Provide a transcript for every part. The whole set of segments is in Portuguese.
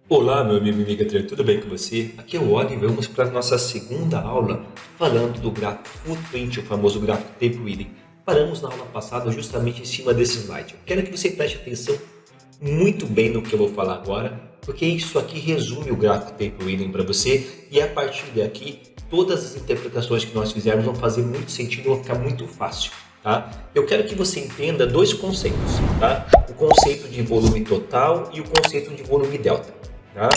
Olá, meu amigo e amiga trader, tudo bem com você? Aqui é o Oliver, vamos para a nossa segunda aula falando do gráfico Footprint, o famoso gráfico Tape Weeding. Paramos na aula passada justamente em cima desse slide. Eu quero que você preste atenção muito bem no que eu vou falar agora, porque isso aqui resume o gráfico Tape Weeding para você e a partir daqui todas as interpretações que nós fizermos vão fazer muito sentido, vão ficar muito fácil. Tá? Eu quero que você entenda dois conceitos, tá? O conceito de volume total e o conceito de volume delta. Tá?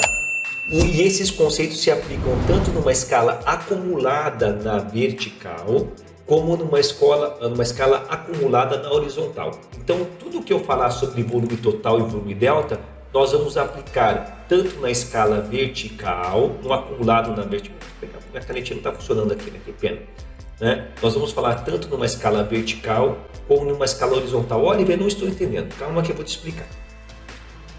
E esses conceitos se aplicam tanto numa escala acumulada na vertical, como numa escala acumulada na horizontal. Então, tudo que eu falar sobre volume total e volume delta, nós vamos aplicar tanto na escala vertical, no acumulado na vertical. Minha canetinha não está funcionando aqui, né? Que pena. Né? Nós vamos falar tanto numa escala vertical, como numa escala horizontal. Olha, eu não estou entendendo. Calma que eu vou te explicar.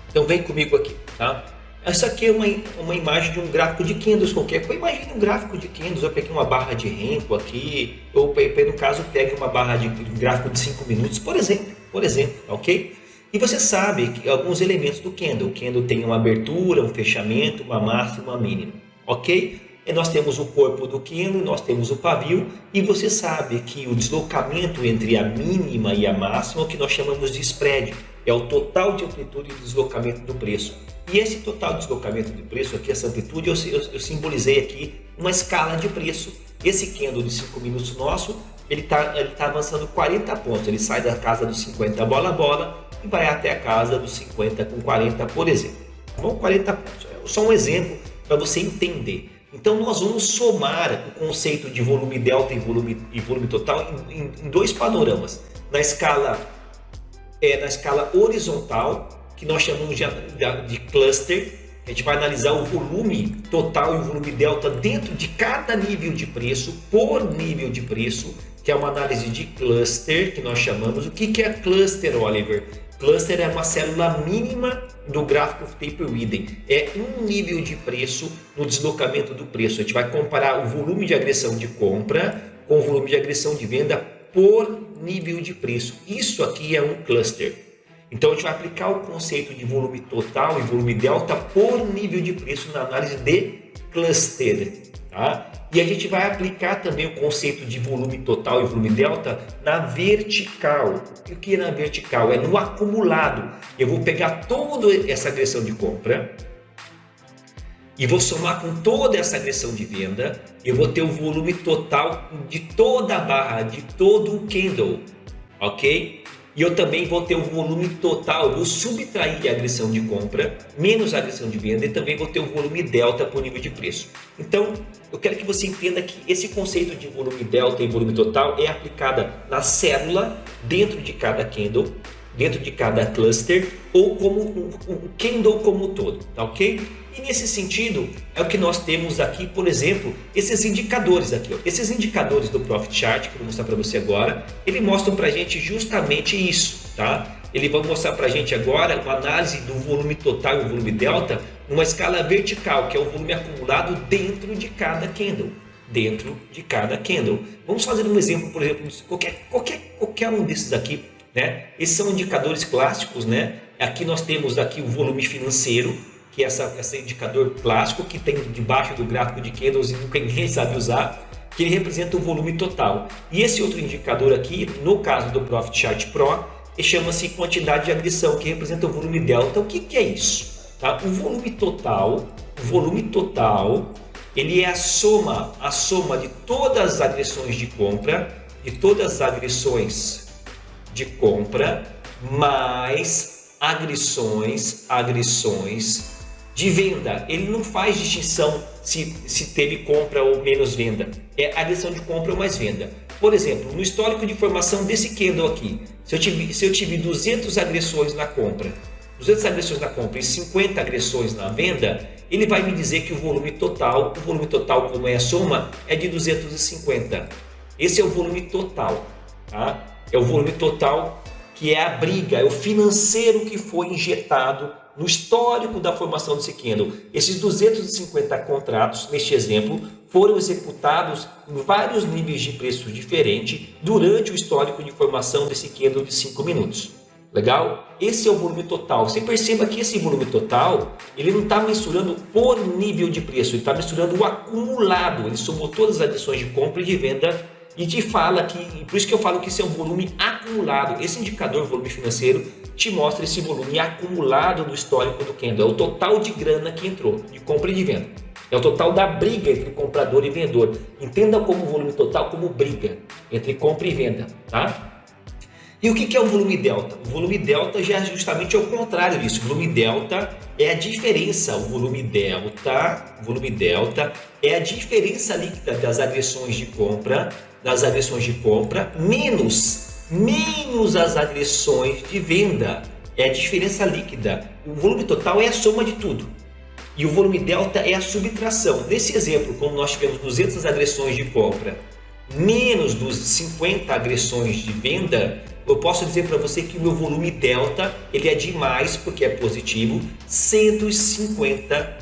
Então, vem comigo aqui, tá? Essa aqui é uma imagem de um gráfico de candles qualquer. Imagine um gráfico de candles. Eu peguei uma barra de Renko aqui, ou no caso, pegue uma barra de gráfico de 5 minutos, por exemplo, ok? E você sabe que alguns elementos do candle. O candle tem uma abertura, um fechamento, uma máxima, uma mínima, ok? E nós temos o corpo do candle, nós temos o pavio, e você sabe que o deslocamento entre a mínima e a máxima é o que nós chamamos de spread. É o total de amplitude de deslocamento do preço. E esse total de deslocamento de preço, aqui, essa amplitude, eu simbolizei aqui uma escala de preço. Esse candle de 5 minutos nosso, ele tá avançando 40 pontos. Ele sai da casa dos 50 bola a bola e vai até a casa dos 50 com 40, por exemplo. Bom, 40 pontos. É só um exemplo para você entender. Então, nós vamos somar o conceito de volume delta e volume total em dois panoramas. Na escala horizontal, que nós chamamos de cluster. A gente vai analisar o volume total e o volume delta dentro de cada nível de preço, por nível de preço, que é uma análise de cluster, que nós chamamos. O que é cluster, Oliver? Cluster é uma célula mínima do gráfico Tape Weeding. É um nível de preço no deslocamento do preço. A gente vai comparar o volume de agressão de compra com o volume de agressão de venda por nível de preço. Isso aqui é um cluster. Então, a gente vai aplicar o conceito de volume total e volume delta por nível de preço na análise de cluster. Tá? E a gente vai aplicar também o conceito de volume total e volume delta na vertical. O que é na vertical? É no acumulado. Eu vou pegar toda essa agressão de compra e vou somar com toda essa agressão de venda. Eu vou ter o volume total de toda a barra, de todo o candle. Ok? E eu também vou ter o volume total, vou subtrair a agressão de compra, menos a agressão de venda, e também vou ter o volume delta por nível de preço. Então, eu quero que você entenda que esse conceito de volume delta e volume total é aplicada na célula, dentro de cada candle, dentro de cada cluster, ou como um candle como um todo, tá ok? E nesse sentido, é o que nós temos aqui, por exemplo, esses indicadores aqui. Ó. Esses indicadores do Profit Chart, que eu vou mostrar para você agora, eles mostram para a gente justamente isso. Tá? Ele vai mostrar para a gente agora uma análise do volume total e o volume delta numa escala vertical, que é o volume acumulado dentro de cada candle. Dentro de cada candle. Vamos fazer um exemplo, por exemplo, qualquer um desses aqui. Né? Esses são indicadores clássicos. Né? Aqui nós temos aqui o volume financeiro, que é esse indicador clássico que tem debaixo do gráfico de candles e nunca ninguém sabe usar, que ele representa o volume total. E esse outro indicador aqui, no caso do Profit Chart Pro, chama-se quantidade de agressão, que representa o volume delta. O que é isso? Tá? O volume total, ele é a soma de todas as agressões de compra, mais agressões de venda. Ele não faz distinção se teve compra ou menos venda. É agressão de compra ou mais venda. Por exemplo, no histórico de informação desse candle aqui, se eu tive 200 agressões na compra, e 50 agressões na venda, ele vai me dizer que o volume total como é a soma, é de 250. Esse é o volume total. Tá? É o volume total que é a briga, é o financeiro que foi injetado no histórico da formação desse candle. Esses 250 contratos, neste exemplo, foram executados em vários níveis de preço diferentes durante o histórico de formação desse candle de 5 minutos. Legal? Esse é o volume total. Você perceba que esse volume total, ele não está mensurando por nível de preço, ele está mensurando o acumulado. Ele somou todas as adições de compra e de venda e te fala que, por isso que eu falo que esse é um volume acumulado. Esse indicador, volume financeiro, te mostra esse volume acumulado do histórico do candle. É o total de grana que entrou, de compra e de venda. É o total da briga entre comprador e vendedor. Entenda como volume total, como briga entre compra e venda, tá? E o que é o volume delta? O volume delta já é justamente o contrário disso. O volume delta é a diferença. O volume delta é a diferença líquida das agressões de compra, menos as agressões de venda. É a diferença líquida. O volume total é a soma de tudo. E o volume delta é a subtração. Nesse exemplo, como nós tivemos 200 agressões de compra menos dos 50 agressões de venda, eu posso dizer para você que o meu volume delta ele é de mais, porque é positivo, 150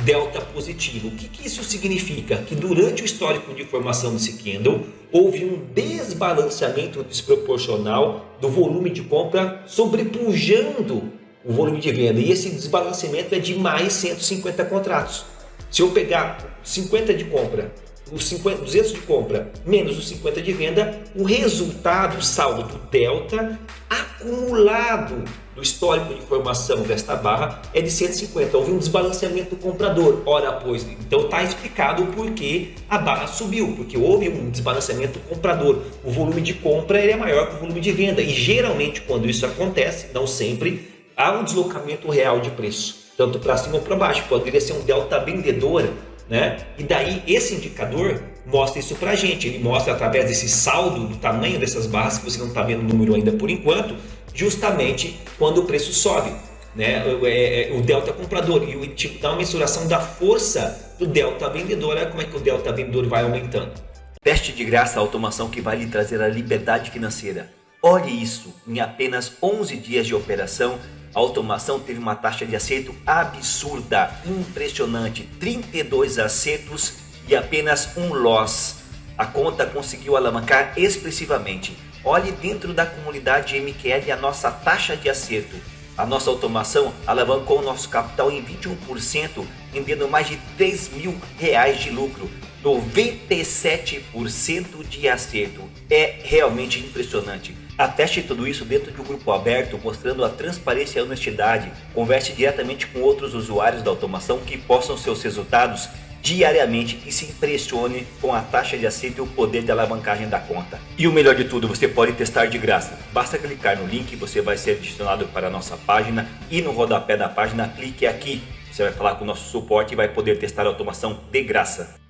delta positivo. O que isso significa? Que durante o histórico de formação desse candle, houve um desbalanceamento desproporcional do volume de compra sobrepujando o volume de venda. E esse desbalanceamento é de mais 150 contratos. Se eu pegar 50 de compra, os 200 de compra menos os 50 de venda, o resultado, o saldo do delta acumulado do histórico de formação desta barra é de 150. Houve um desbalanceamento do comprador, ora pois. Então está explicado o porquê a barra subiu, porque houve um desbalanceamento do comprador. O volume de compra ele é maior que o volume de venda e geralmente quando isso acontece, não sempre, há um deslocamento real de preço, tanto para cima ou para baixo. Poderia ser um delta vendedor, né? E daí esse indicador mostra isso para a gente. Ele mostra através desse saldo do tamanho dessas barras, que você não está vendo o número ainda por enquanto, justamente quando o preço sobe, né? O delta comprador, e tipo, dá uma mensuração da força do delta vendedor. Olha como é que o delta vendedor vai aumentando. Teste de graça a automação que vai lhe trazer a liberdade financeira. Olhe isso, em apenas 11 dias de operação, a automação teve uma taxa de acerto absurda, impressionante, 32 acertos e apenas um loss. A conta conseguiu alavancar expressivamente. Olhe dentro da comunidade MQL a nossa taxa de acerto. A nossa automação alavancou o nosso capital em 21%, rendendo mais de R$3.000 de lucro. 97% de acerto. É realmente impressionante. Ateste tudo isso dentro de um grupo aberto, mostrando a transparência e a honestidade. Converse diretamente com outros usuários da automação que possam seus resultados diariamente e se impressione com a taxa de acerto e o poder de alavancagem da conta. E o melhor de tudo, você pode testar de graça. Basta clicar no link, você vai ser adicionado para a nossa página e no rodapé da página, clique aqui. Você vai falar com o nosso suporte e vai poder testar a automação de graça.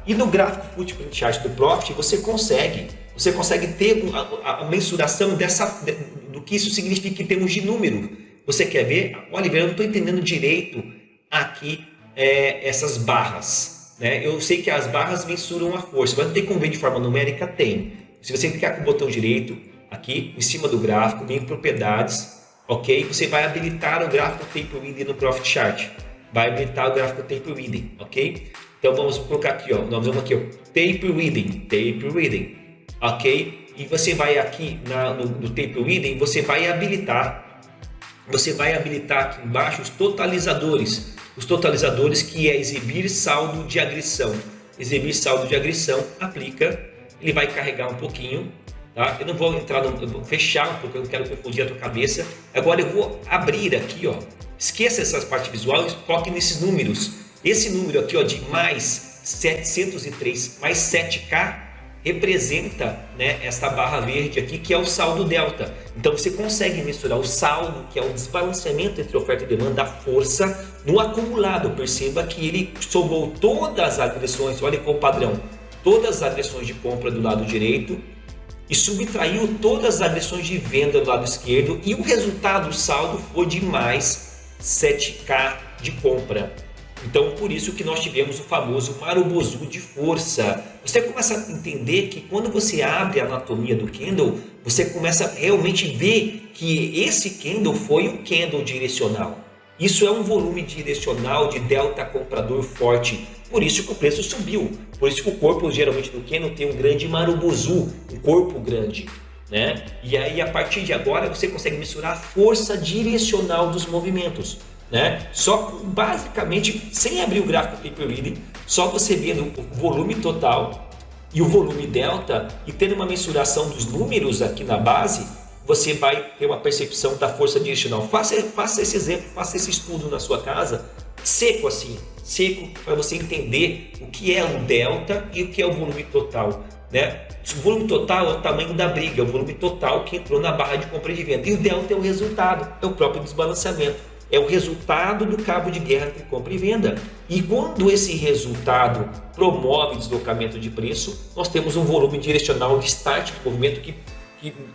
E no gráfico Footprint Chart do Profit você consegue ter a mensuração do que isso significa em termos de número. Você quer ver? Olha, eu não estou entendendo direito aqui essas barras, né? Eu sei que as barras mensuram a força, mas não tem como ver de forma numérica? Tem. Se você clicar com o botão direito aqui em cima do gráfico, vem em propriedades, ok? Você vai habilitar o gráfico Tape Reading no Profit Chart. Vai habilitar o gráfico Tape Reading, ok? Então vamos colocar aqui, ó, nós vamos aqui, ó, Tape Reading, ok? E você vai aqui no Tape Reading, você vai habilitar aqui embaixo os totalizadores que é exibir saldo de agressão. Exibir saldo de agressão, aplica, ele vai carregar um pouquinho, tá? Eu não vou entrar, eu vou fechar porque eu não quero confundir a tua cabeça. Agora eu vou abrir aqui, ó, esqueça essas partes visuais, foque nesses números. Esse número aqui, ó, de mais 703, mais 7K, representa, né, esta barra verde aqui, que é o saldo delta. Então você consegue mensurar o saldo, que é o desbalanceamento entre oferta e demanda, a força no acumulado. Perceba que ele somou todas as agressões, olha qual o padrão, todas as agressões de compra do lado direito e subtraiu todas as agressões de venda do lado esquerdo, e o resultado, o saldo, foi de mais 7K de compra. Então, por isso que nós tivemos o famoso Marubozu de força. Você começa a entender que quando você abre a anatomia do candle, você começa a realmente ver que esse candle foi um candle direcional. Isso é um volume direcional de delta comprador forte. Por isso que o preço subiu. Por isso que o corpo geralmente do candle tem um grande Marubozu, um corpo grande. né? E aí, a partir de agora, você consegue mensurar a força direcional dos movimentos, né? Só basicamente, sem abrir o gráfico Taper Reading, só você vendo o volume total e o volume delta e tendo uma mensuração dos números aqui na base, você vai ter uma percepção da força direcional. Faça esse exemplo, faça esse estudo na sua casa, seco assim, seco, para você entender o que é o delta e o que é o volume total, né? O volume total é o tamanho da briga, é o volume total que entrou na barra de compra e de venda. E o delta é o resultado, é o próprio desbalanceamento. É o resultado do cabo de guerra entre compra e venda. E quando esse resultado promove deslocamento de preço, nós temos um volume direcional de start do movimento que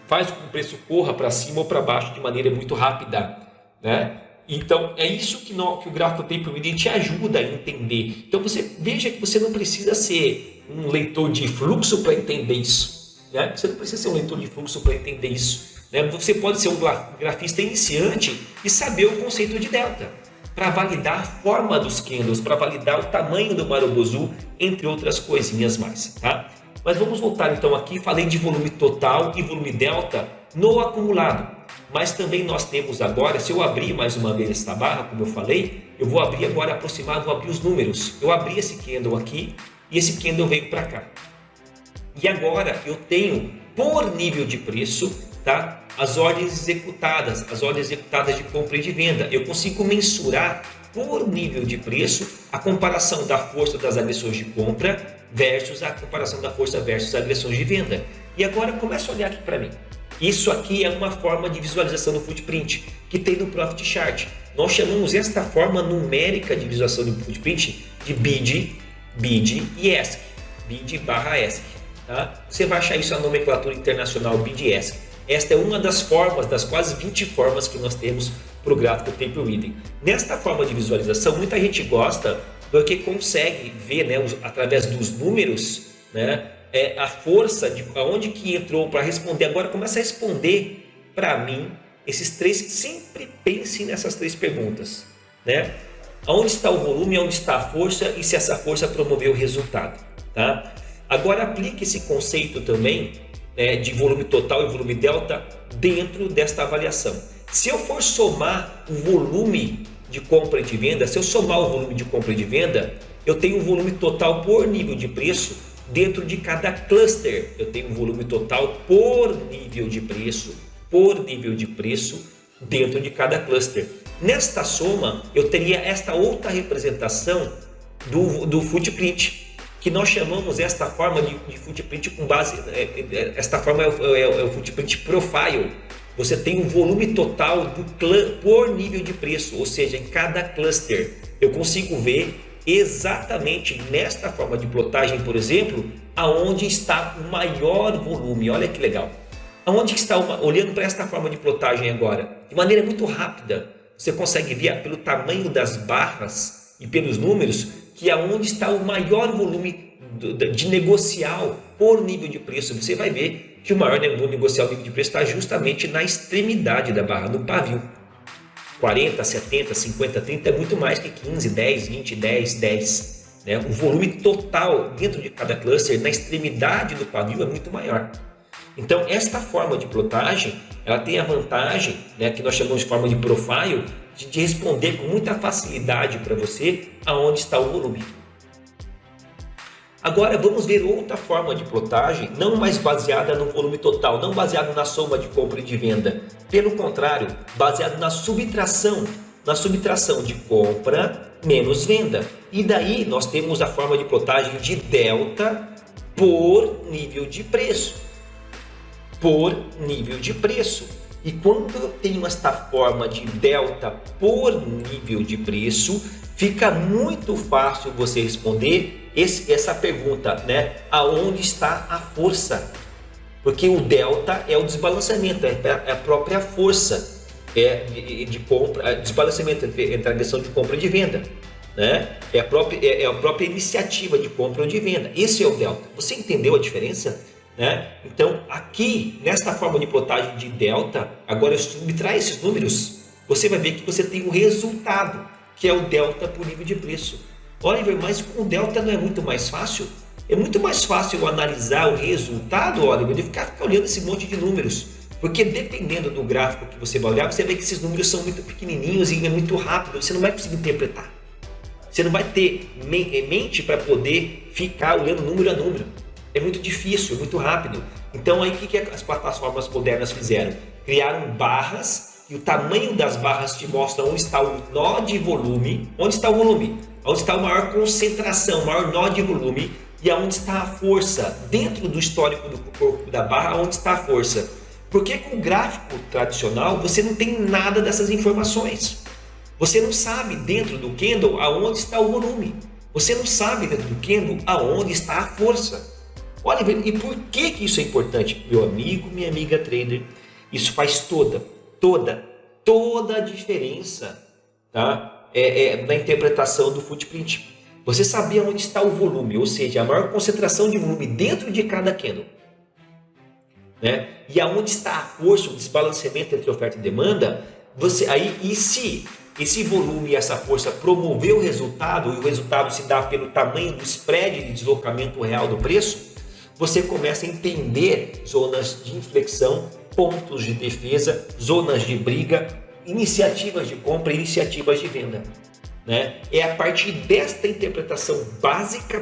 faz com que o preço corra para cima ou para baixo de maneira muito rápida, né? Então é isso que o gráfico Taper Reading te ajuda a entender. Então você veja que você não precisa ser um leitor de fluxo para entender isso, né? Você não precisa ser um leitor de fluxo para entender isso, né? Você pode ser um grafista iniciante e saber o conceito de delta para validar a forma dos candles, para validar o tamanho do Marubozu, entre outras coisinhas mais, tá? Mas vamos voltar então aqui, falei de volume total e volume delta no acumulado. Mas também nós temos agora, se eu abrir mais uma vez essa barra, como eu falei, eu vou abrir agora aproximado, vou abrir os números. Eu abri esse candle aqui e esse candle veio para cá. E agora eu tenho por nível de preço, tá? As ordens executadas de compra e de venda. Eu consigo mensurar por nível de preço a comparação da força das agressões de compra versus a comparação da força versus agressões de venda. E agora começa a olhar aqui para mim. Isso aqui é uma forma de visualização do footprint que tem no Profit Chart. Nós chamamos esta forma numérica de visualização do footprint de BID e ESC. BID/ESC. Tá? Você vai achar isso na nomenclatura internacional BID e ESC. Esta é uma das formas, das quase 20 formas que nós temos para o gráfico Taper Reading. Nesta forma de visualização, muita gente gosta porque consegue ver, né, através dos números, né, a força de aonde que entrou para responder. Agora começa a responder para mim esses três. Sempre pense nessas três perguntas, né? Aonde está o volume, aonde está a força e se essa força promoveu o resultado, tá? Agora aplique esse conceito também, de volume total e volume delta dentro desta avaliação. Se eu for somar o volume de compra e de venda, se eu somar o volume de compra e de venda, eu tenho o volume total por nível de preço dentro de cada cluster. Eu tenho o volume total por nível de preço dentro de cada cluster. Nesta soma, eu teria esta outra representação do footprint, que nós chamamos esta forma de footprint com base, esta forma é o footprint profile. Você tem o volume total por nível de preço, ou seja, em cada cluster. Eu consigo ver exatamente nesta forma de plotagem, por exemplo, aonde está o maior volume. Olha que legal. Aonde está olhando para esta forma de plotagem agora, de maneira muito rápida, você consegue ver pelo tamanho das barras e pelos números que aonde está o maior volume de negocial por nível de preço. Você vai ver que o maior volume negocial nível de preço está justamente na extremidade da barra, no pavio. 40, 70, 50, 30 é muito mais que 15, 10, 20, 10, 10. Né? O volume total dentro de cada cluster, na extremidade do pavio, é muito maior. Então, esta forma de plotagem, ela tem a vantagem, né, que nós chamamos de forma de profile, de responder com muita facilidade para você aonde está o volume. Agora vamos ver outra forma de plotagem, não mais baseada no volume total, não baseado na soma de compra e de venda. Pelo contrário, baseado na subtração de compra menos venda. E daí nós temos a forma de plotagem de delta por nível de preço. E quando eu tenho esta forma de delta por nível de preço, fica muito fácil você responder essa pergunta, né? Aonde está a força? Porque o delta é o desbalanceamento, é a própria força de compra, desbalanceamento entre a agressão de compra e de venda, né? É a própria iniciativa de compra ou de venda. Esse é o delta. Você entendeu a diferença? Né? Então, aqui, nesta forma de plotagem de delta, agora eu subtrair esses números, você vai ver que você tem o resultado, que é o delta por nível de preço. Oliver, mas com o delta não é muito mais fácil? É muito mais fácil eu analisar o resultado, olha, de ficar olhando esse monte de números. Porque dependendo do gráfico que você vai olhar, você vê que esses números são muito pequenininhos e é muito rápido, você não vai conseguir interpretar. Você não vai ter mente para poder ficar olhando número a número. É muito difícil, é muito rápido. Então aí o que as plataformas modernas fizeram? Criaram barras e o tamanho das barras te mostra onde está o nó de volume. Onde está o volume? Onde está a maior concentração, o maior nó de volume e aonde está a força. Dentro do histórico do corpo da barra, onde está a força. Porque com o gráfico tradicional você não tem nada dessas informações. Você não sabe dentro do candle aonde está o volume. Você não sabe dentro do candle aonde está a força. Olha, e por que isso é importante? Meu amigo, minha amiga trader, isso faz toda a diferença, tá? Na interpretação do footprint. Você saber onde está o volume, ou seja, a maior concentração de volume dentro de cada candle, né? E aonde está a força, o desbalanceamento entre oferta e demanda, e se esse volume e essa força promover o resultado, e o resultado se dá pelo tamanho do spread de deslocamento real do preço, você começa a entender zonas de inflexão, pontos de defesa, zonas de briga, iniciativas de compra, iniciativas de venda, né? É a partir desta interpretação básica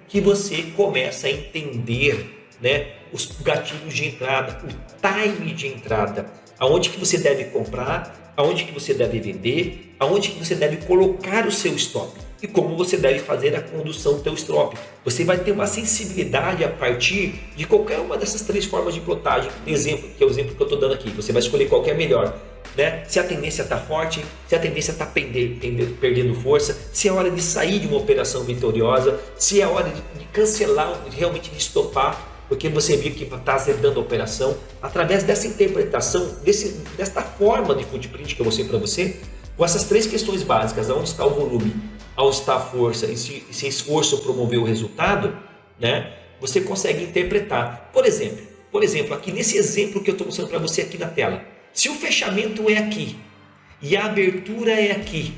que você começa a entender, né, os gatilhos de entrada, o time de entrada, aonde que você deve comprar, aonde que você deve vender, aonde que você deve colocar o seu stop e como você deve fazer a condução do seu stop. Você vai ter uma sensibilidade a partir de qualquer uma dessas três formas de plotagem. Exemplo, que é o exemplo que eu estou dando aqui. Você vai escolher qual que é melhor, né? Se a tendência está forte, se a tendência está perdendo força, se é hora de sair de uma operação vitoriosa, se é hora de cancelar, realmente de estopar, porque você viu que está azedando a operação. Através dessa interpretação, desta forma de footprint que eu mostrei para você, com essas três questões básicas, onde está o volume, onde está a força e se esforço promover o resultado, né, você consegue interpretar. Por exemplo, aqui nesse exemplo que eu estou mostrando para você aqui na tela, se o fechamento é aqui e a abertura é aqui,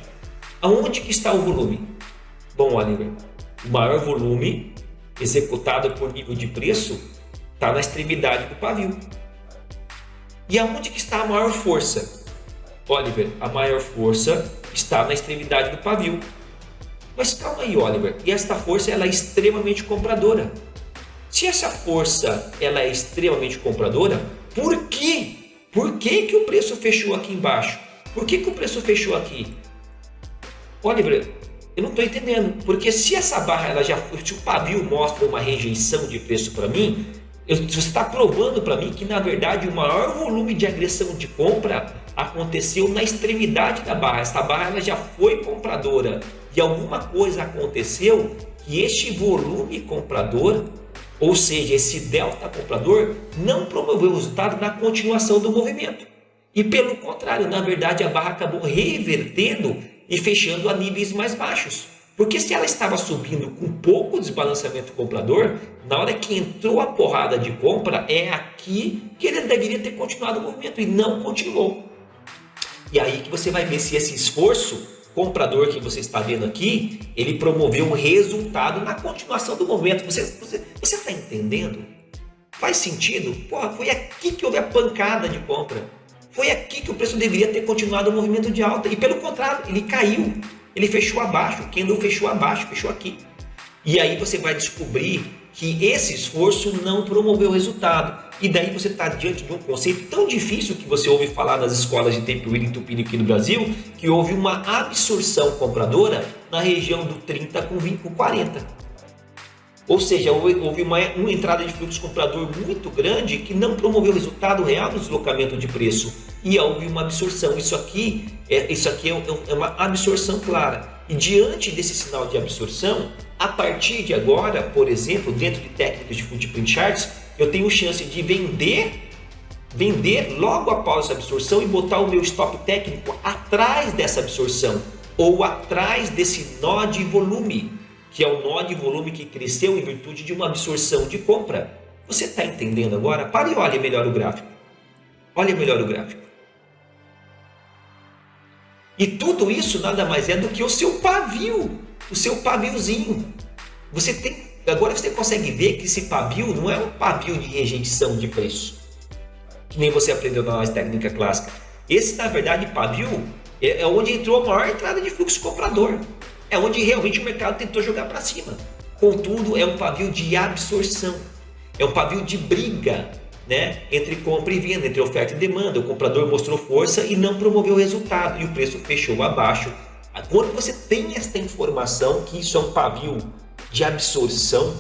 aonde que está o volume? Bom, Oliver, o maior volume executado por nível de preço está na extremidade do pavio. E aonde que está a maior força? Oliver, a maior força está na extremidade do pavio. Mas calma aí, Oliver, e esta força ela é extremamente compradora. Se essa força ela é extremamente compradora, por quê? Por que o preço fechou aqui embaixo? Por que o preço fechou aqui? Oliver, eu não estou entendendo, porque se essa barra, se o pavio mostra uma rejeição de preço para mim, você está provando para mim que na verdade o maior volume de agressão de compra aconteceu na extremidade da barra. Essa barra ela já foi compradora e alguma coisa aconteceu que este volume comprador, ou seja, esse delta comprador, não promoveu o resultado na continuação do movimento. E pelo contrário, na verdade a barra acabou revertendo e fechando a níveis mais baixos. Porque se ela estava subindo com pouco desbalanceamento comprador, na hora que entrou a porrada de compra, é aqui que ele deveria ter continuado o movimento e não continuou. E aí que você vai ver se esse esforço comprador que você está vendo aqui, ele promoveu um resultado na continuação do movimento. Você está entendendo? Faz sentido? Porra, foi aqui que houve a pancada de compra. Foi aqui que o preço deveria ter continuado o movimento de alta. E pelo contrário, ele caiu. Ele fechou abaixo. O candle fechou abaixo, fechou aqui. E aí você vai descobrir que esse esforço não promoveu o resultado. E daí você está diante de um conceito tão difícil que você ouve falar nas escolas de tape reading tupini aqui no Brasil, que houve uma absorção compradora na região do 30 com 40. Ou seja, houve uma entrada de fluxo comprador muito grande que não promoveu o resultado real do deslocamento de preço. E houve uma absorção. Isso aqui é uma absorção clara. E diante desse sinal de absorção, a partir de agora, por exemplo, dentro de técnicas de footprint charts, eu tenho chance de vender logo após essa absorção e botar o meu stop técnico atrás dessa absorção ou atrás desse nó de volume, que é o nó de volume que cresceu em virtude de uma absorção de compra. Você está entendendo agora? Pare e olhe melhor o gráfico. Olhe melhor o gráfico. E tudo isso nada mais é do que o seu pavio, o seu paviozinho. Agora você consegue ver que esse pavio não é um pavio de rejeição de preço, que nem você aprendeu na nossa técnica clássica. Esse, na verdade, pavio é onde entrou a maior entrada de fluxo comprador. É onde realmente o mercado tentou jogar para cima. Contudo, é um pavio de absorção. É um pavio de briga, né, entre compra e venda, entre oferta e demanda. O comprador mostrou força e não promoveu o resultado. E o preço fechou abaixo. Quando você tem esta informação que isso é um pavio de absorção,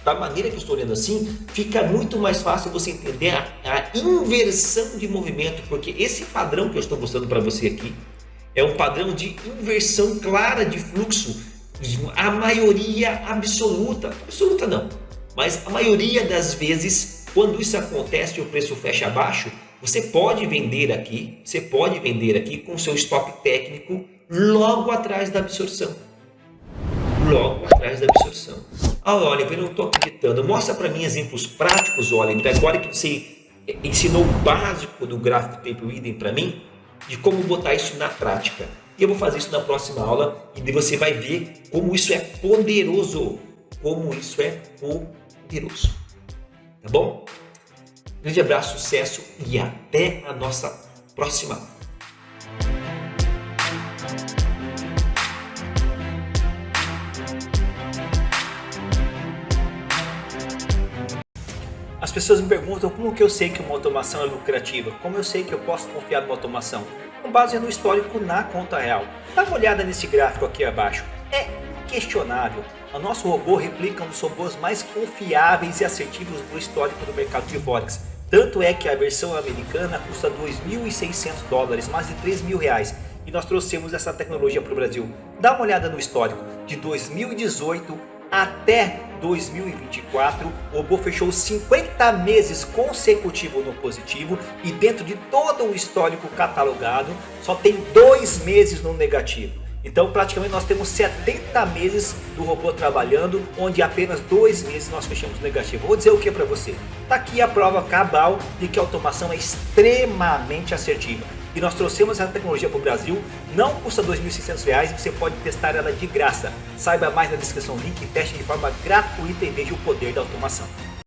da maneira que eu estou olhando assim, fica muito mais fácil você entender a inversão de movimento, porque esse padrão que eu estou mostrando para você aqui é um padrão de inversão clara de fluxo. A maioria absoluta não, mas a maioria das vezes, quando isso acontece e o preço fecha abaixo, você pode vender aqui com seu stop técnico logo atrás da absorção. Olha, eu não estou acreditando. Mostra para mim exemplos práticos, Oliver, agora que você ensinou o básico do gráfico tape reading para mim, de como botar isso na prática. E eu vou fazer isso na próxima aula e você vai ver como isso é poderoso. Tá bom? Grande abraço, sucesso e até a nossa próxima aula. As pessoas me perguntam como que eu sei que uma automação é lucrativa, como eu sei que eu posso confiar numa automação, com base no histórico na conta real. Dá uma olhada nesse gráfico aqui abaixo, é inquestionável, o nosso robô replica um dos robôs mais confiáveis e assertivos do histórico do mercado de Forex. Tanto é que a versão americana custa $2.600, mais de R$3.000, e nós trouxemos essa tecnologia para o Brasil. Dá uma olhada no histórico, de 2018 até 2024, o robô fechou 50 meses consecutivos no positivo e dentro de todo o histórico catalogado, só tem 2 meses no negativo. Então praticamente nós temos 70 meses do robô trabalhando, onde apenas 2 meses nós fechamos negativo. Vou dizer o que para você? Tá aqui a prova cabal de que a automação é extremamente assertiva. E nós trouxemos essa tecnologia para o Brasil, não custa R$2.600 e você pode testar ela de graça. Saiba mais na descrição, link, teste de forma gratuita e veja o poder da automação.